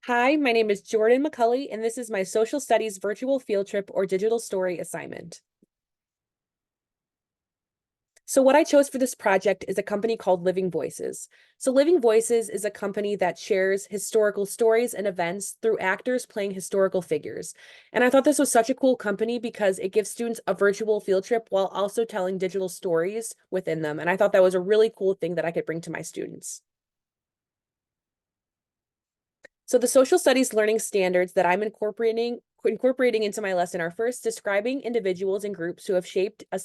Hi, my name is Jordan McCulley, and this is my social studies virtual field trip or digital story assignment. So what I chose for this project is a company called Living Voices. So Living Voices is a company that shares historical stories and events through actors playing historical figures. And I thought this was such a cool company because it gives students a virtual field trip while also telling digital stories within them. And I thought that was a really cool thing that I could bring to my students. So the social studies learning standards that I'm incorporating into my lesson are first describing individuals and groups who have shaped a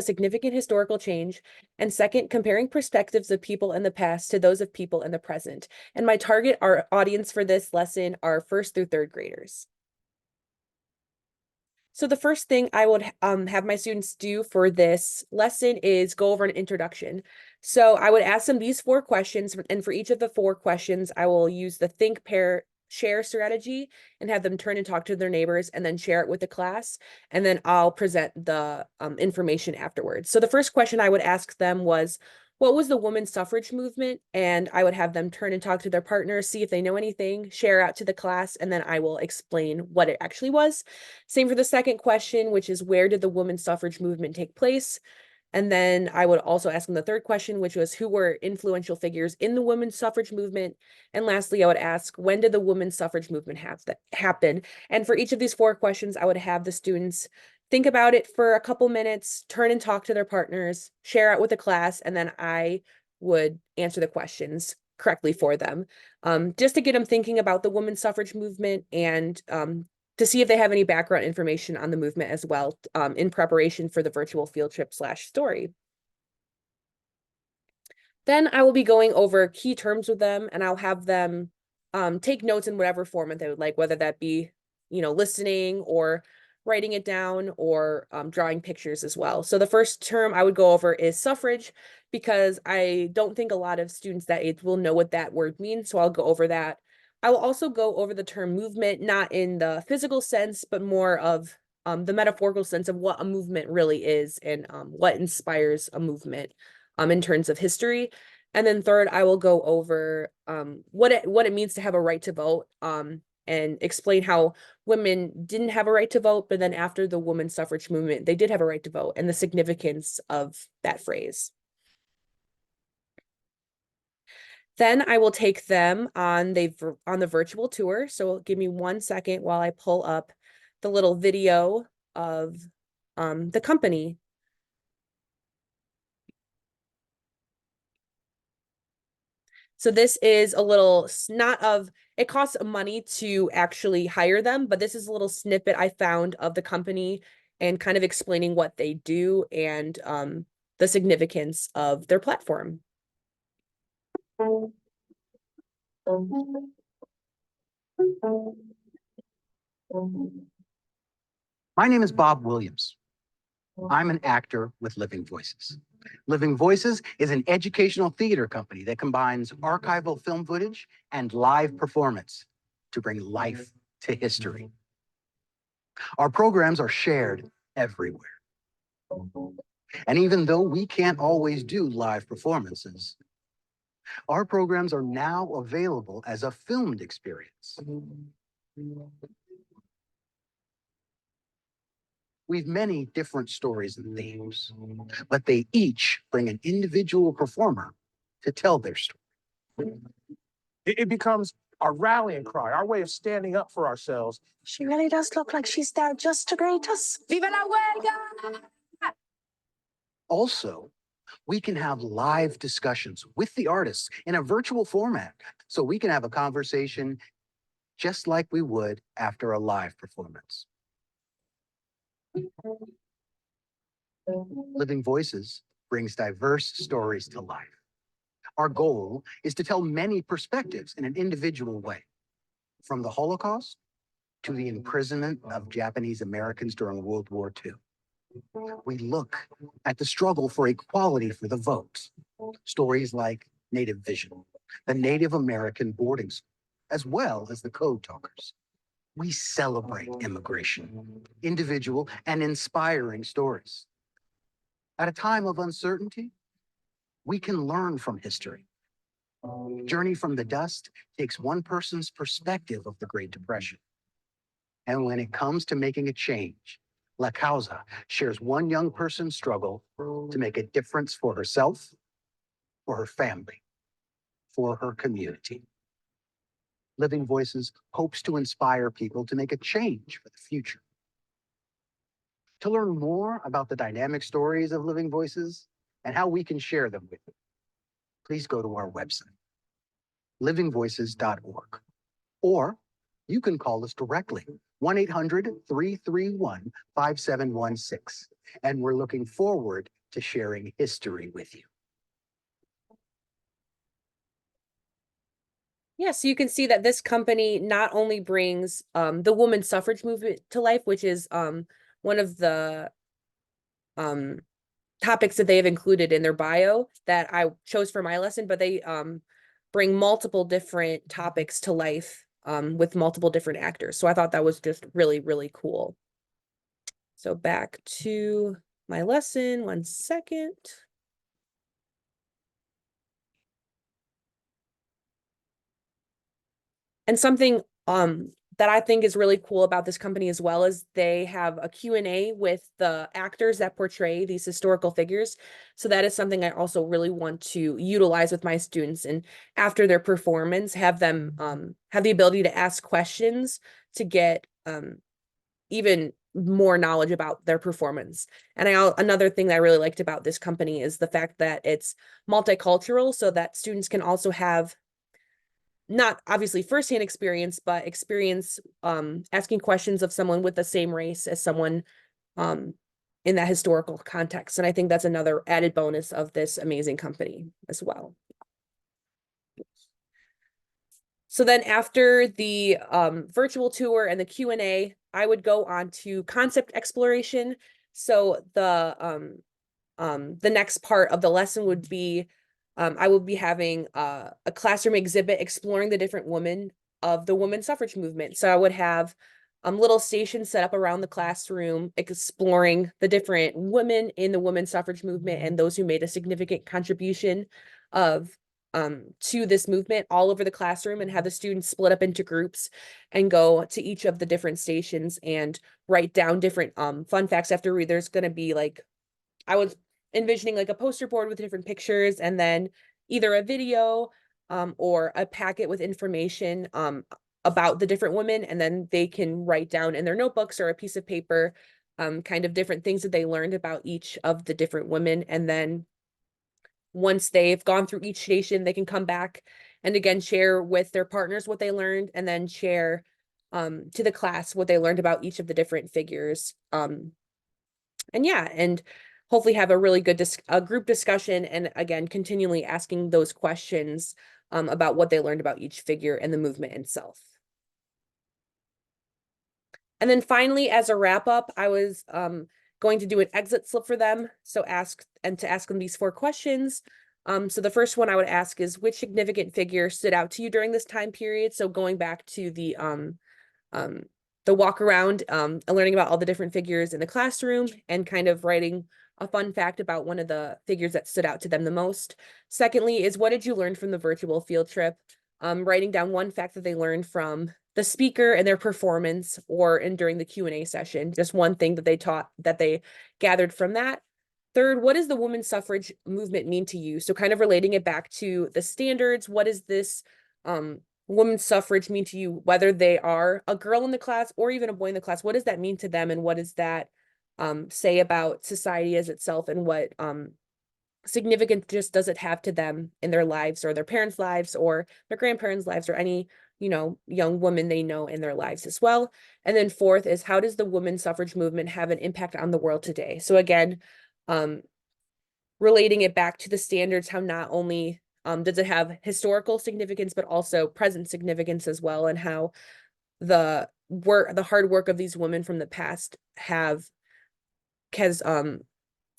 significant historical change, and second, comparing perspectives of people in the past to those of people in the present. And my target our audience for this lesson are first through third graders. So the first thing I would have my students do for this lesson is go over an introduction. So I would ask them these four questions, and for each of the four questions, I will use the think, pair, share strategy and have them turn and talk to their neighbors and then share it with the class. And then I'll present the information afterwards. So the first question I would ask them was, what was the women's suffrage movement? And I would have them turn and talk to their partners, see if they know anything, share out to the class, and then I will explain what it actually was. Same for the second question, which is where did the women's suffrage movement take place? And then I would also ask them the third question, which was who were influential figures in the women's suffrage movement? And lastly, I would ask when did the women's suffrage movement happen? And for each of these four questions, I would have the students think about it for a couple minutes, turn and talk to their partners, share out with the class, and then I would answer the questions correctly for them, just to get them thinking about the women's suffrage movement and to see if they have any background information on the movement as well, in preparation for the virtual field trip slash story. Then I will be going over key terms with them, and I'll have them take notes in whatever format they would like, whether that be, listening or writing it down or drawing pictures as well. So the first term I would go over is suffrage, because I don't think a lot of students that age will know what that word means. So I'll go over that. I will also go over the term movement, not in the physical sense, but more of the metaphorical sense of what a movement really is and what inspires a movement in terms of history. And then third, I will go over what it means to have a right to vote, and explain how women didn't have a right to vote, but then after the women's suffrage movement, they did have a right to vote, and the significance of that phrase. Then I will take them on the virtual tour. So give me 1 second while I pull up the little video of the company. So this is a little snot of, it costs money to actually hire them, but this is a little snippet I found of the company and kind of explaining what they do and the significance of their platform. My name is Bob Williams. I'm an actor with Living Voices. Living Voices is an educational theater company that combines archival film footage and live performance to bring life to history. Our programs are shared everywhere. And even though we can't always do live performances, our programs are now available as a filmed experience. We've many different stories and themes, but they each bring an individual performer to tell their story. It becomes our rallying cry, our way of standing up for ourselves. She really does look like she's there just to greet us. Viva la huelga! Also, we can have live discussions with the artists in a virtual format, so we can have a conversation just like we would after a live performance. Living Voices brings diverse stories to life. Our goal is to tell many perspectives in an individual way, from the Holocaust to the imprisonment of Japanese Americans during World War II. We look at the struggle for equality for the vote. Stories like Native Vision, the Native American boarding school, as well as the Code Talkers. We celebrate immigration, individual and inspiring stories. At a time of uncertainty, we can learn from history. Journey from the Dust takes one person's perspective of the Great Depression. And when it comes to making a change, La Causa shares one young person's struggle to make a difference for herself, for her family, for her community. Living Voices hopes to inspire people to make a change for the future. To learn more about the dynamic stories of Living Voices and how we can share them with you, please go to our website, livingvoices.org. Or you can call us directly, 1-800-331-5716. And we're looking forward to sharing history with you. Yeah, so you can see that this company not only brings the women's suffrage movement to life, which is one of the topics that they have included in their bio that I chose for my lesson, but they bring multiple different topics to life with multiple different actors. So I thought that was just really, really cool. So back to my lesson, 1 second. And something that I think is really cool about this company as well is they have a Q&A with the actors that portray these historical figures. So that is something I also really want to utilize with my students, and after their performance, have them have the ability to ask questions to get even more knowledge about their performance. And another thing that I really liked about this company is the fact that it's multicultural, so that students can also have not obviously firsthand experience, but experience asking questions of someone with the same race as someone in that historical context. And I think that's another added bonus of this amazing company as well. So then after the virtual tour and the Q&A, I would go on to concept exploration. So the next part of the lesson would be I will be having a classroom exhibit exploring the different women of the women's suffrage movement. So I would have little stations set up around the classroom exploring the different women in the women's suffrage movement and those who made a significant contribution of to this movement all over the classroom, and have the students split up into groups and go to each of the different stations and write down different fun facts after there's going to be like, I was envisioning like a poster board with different pictures, and then either a video or a packet with information about the different women, and then they can write down in their notebooks or a piece of paper kind of different things that they learned about each of the different women. And then once they've gone through each station, they can come back and again share with their partners what they learned, and then share to the class what they learned about each of the different figures. And yeah, and hopefully have a really good group discussion, and again, continually asking those questions about what they learned about each figure and the movement itself. And then finally, as a wrap up, I was going to do an exit slip for them. So ask them these 4 questions. So the first one I would ask is, which significant figure stood out to you during this time period? So going back to the walk around and learning about all the different figures in the classroom, and kind of writing a fun fact about one of the figures that stood out to them the most. Secondly is, what did you learn from the virtual field trip? Writing down one fact that they learned from the speaker and their performance, or during the Q&A session, just one thing that they gathered from that. Third, what does the women's suffrage movement mean to you? So kind of relating it back to the standards. What is this women's suffrage mean to you, whether they are a girl in the class or even a boy in the class? What does that mean to them, and what does that say about society as itself, and what significance just does it have to them in their lives, or their parents' lives, or their grandparents' lives, or any young woman they know in their lives as well. And then fourth is, how does the women's suffrage movement have an impact on the world today? So again, relating it back to the standards, how not only does it have historical significance, but also present significance as well, and how the hard work of these women from the past has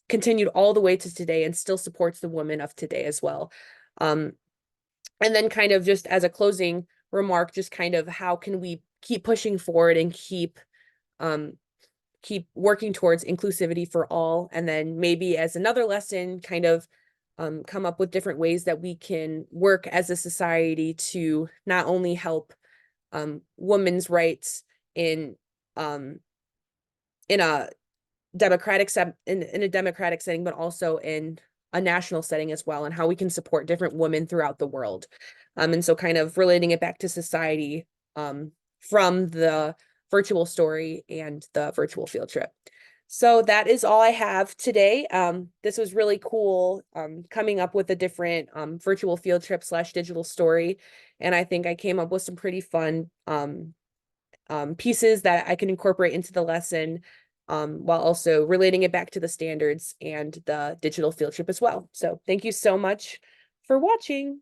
continued all the way to today, and still supports the women of today as well. And then kind of just as a closing remark, just kind of how can we keep pushing forward and keep working towards inclusivity for all. And then maybe as another lesson, kind of come up with different ways that we can work as a society to not only help women's rights in a democratic in a democratic setting, but also in a national setting as well, and how we can support different women throughout the world. And so kind of relating it back to society from the virtual story and the virtual field trip. So that is all I have today. This was really cool, coming up with a different virtual field trip / digital story. And I think I came up with some pretty fun pieces that I can incorporate into the lesson, while also relating it back to the standards and the digital field trip as well. So thank you so much for watching.